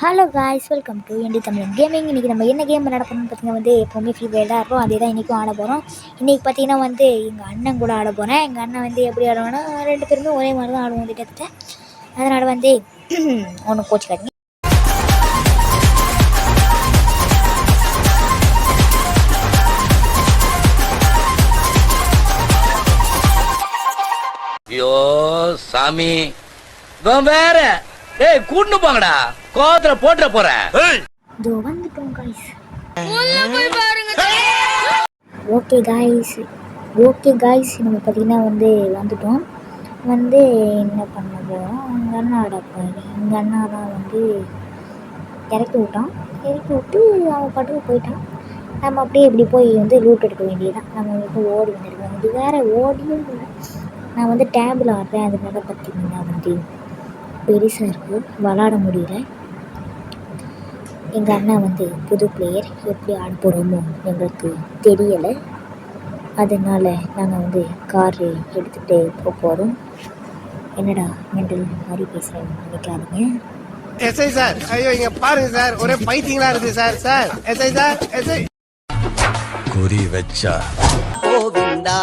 Hello guys, welcome to NT Tamil gaming. இன்றைக்கி நம்ம என்ன கேம் நடக்கணும்னு பார்த்தீங்கன்னா எப்போவுமே ஃப்ரீ ஃபயர் தான் இருக்கும். அதே தான் இன்றைக்கும் ஆட போகிறோம். இன்றைக்கி பார்த்தீங்கன்னா எங்கள் அண்ணன் கூட ஆட போகிறேன். எங்கள் அண்ணன் எப்படி ஆடுவான்னா, ரெண்டு பேருமே ஒரே மாதிரி தான் ஆடுவோம் கிட்டத்தட்ட. அதனால் ஒன்று கோச்சிக்காதீங்க. ஐயோ சாமி வேற கூட்டு போங்கடா, கோவத்துல போட்டுற போறேன். வந்துட்டோம் காய்ஸ். ஓகே காய்ஸ் நம்ம பார்த்தீங்கன்னா வந்துட்டோம். என்ன பண்ண போகிறோம், எங்கள் அண்ணா ஆட போகிறேன். எங்கள் அண்ணா தான் இறக்கி விட்டு அவன் பாட்டுக்கு போயிட்டான். நம்ம அப்படியே இப்படி போய் லூட் எடுக்க வேண்டியதுதான். நம்ம ஓடி வந்துருக்கோம். இது வேறு ஓடியும் இல்லை. நான் டேபிள் ஆடுறேன். அதனால பார்த்தீங்கன்னா பெருசாக இருக்குது, விளாட முடியல. எங்கள் அண்ணன் புது பிளேயர், எப்படி ஆட போகிறோமோ எங்களுக்கு தெரியலை. அதனால் நாங்கள் காரு எடுத்துகிட்டு போக போகிறோம். என்னடா மெண்டல் மாதிரி பேசுகிறேன்னு நினைக்காதீங்க. எஸ்ஐ சார், ஐயோ இங்க பாருங்க சார், ஒரே பைத்தியங்களா இருக்கு sir. Sir SI sir, SI குறி வச்சா கோவிந்தா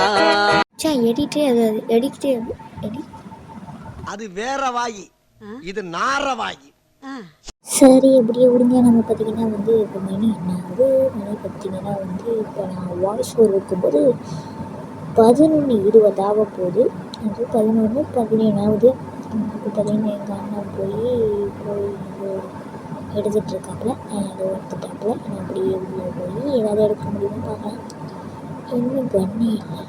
எடிட்டே அது வேற வாயி, இது நார வாயி. சரி, எப்படியே விடுங்க. நம்ம பார்த்தீங்கன்னா இப்போ மணி பார்த்தீங்கன்னா இப்போ நான் வாய்ஸ் ஓவர் வைக்கும்போது 11:20 ஆக போகுது. அது 11:17 இப்போ பார்த்தீங்கன்னா எங்கள் அண்ணன் போய் எடுத்துகிட்ருக்காப்புல, அதை எடுத்துட்டாப்புல. நான் அப்படியே போய் ஏதாவது எடுக்க முடியும்னு பார்க்கலாம். இன்னும் கண்ணே இல்லை.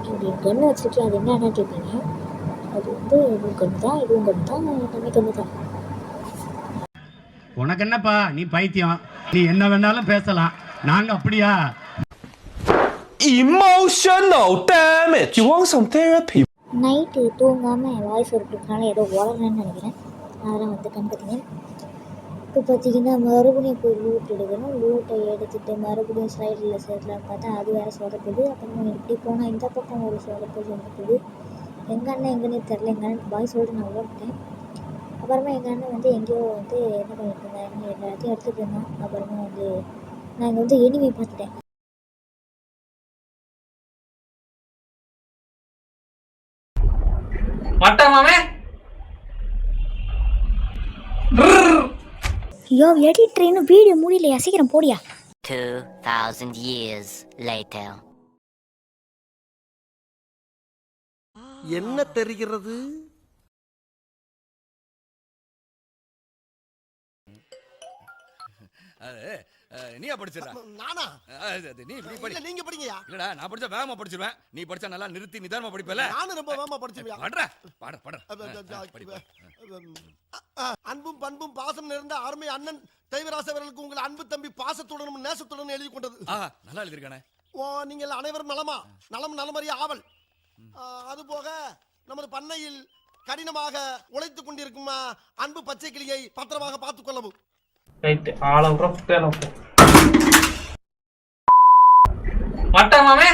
இப்படி கண்ணை வச்சுருக்கேன். அது என்னன்னா கேட்பீங்க. அது இதுவும் கண்ணு தான், இதுவும் கண்ணு தான், எல்லாமே கண்ணு தான். உனக்கு என்னப்பா, நீ பைத்தியம், நீ என்ன வேணாலும் பேசலாம். நாங்க அப்படியா? Emotional damage. You want some therapy? Night தூங்காமல் வாய்ஸ் இருக்கிறதுனால ஏதோ உடனேன்னு நினைக்கிறேன். அதெல்லாம் கண்டுபிடிங்க. இப்போ பார்த்தீங்கன்னா மறுபடியும் போய் லூட் எடுக்கணும். லூட்டை எடுத்துகிட்டு மறுபடியும் ஸ்லைடில் சேர்க்கலான்னு பார்த்தா அது வேறு சொதப்புது. அப்புறம் இப்படி போனால் இந்த பக்கம் ஒரு சொதப்புது. எங்கள் அண்ணன் எங்கன்னே தெரில. எங்கள் அண்ணன் பாய் சொல்லிட்டு நான் ஓடிட்டேன். அப்புறமா எங்கள் அண்ணன் எங்கேயோ என்ன பண்ணிட்டு இருந்தாங்க, எல்லாத்தையும் எடுத்துகிட்டு இருந்தான். அப்புறமா நான் இங்கே எனிமி பார்த்துட்டேன். ஐயோ எடிட்டர் இன்னும் வீடியோ முடியலையா? சீக்கிரம் போடியா. 2000 years later. என்ன தெரிகிறது? நீயா படிச்சிடா? நானா? நீ இப்படி படி. நீங்க படிங்கயா. இல்லடா, நான் படிச்சா வேகமா படிச்சிருவேன். நீ படிச்சா நல்லா நிறுத்தி நிதானமா படிப்பல. நானும் ரொம்ப வேகமா படிச்சிருவேன். பாடு. அன்பும் பண்பும் பாசம் நிறைந்த அருமை அண்ணன் தெய்வராச அவர்களுக்கு உங்கள் அன்பு தம்பி பாசத்துடனும் நேசத்துடனும் எழுதி கொண்டது. நல்லா எழுதிருக்கானே. நீங்கள் அனைவரும் நலமறிய ஆவல். அதுபோக நமது பண்ணையில் கடினமாக உழைத்துக் கொண்டிருக்கும் அன்பு பச்சை கிளியை பத்திரமாக பார்த்துக் கொள்ளவும். ரைட், ஆள விட்றோம். மட்டை மாமே.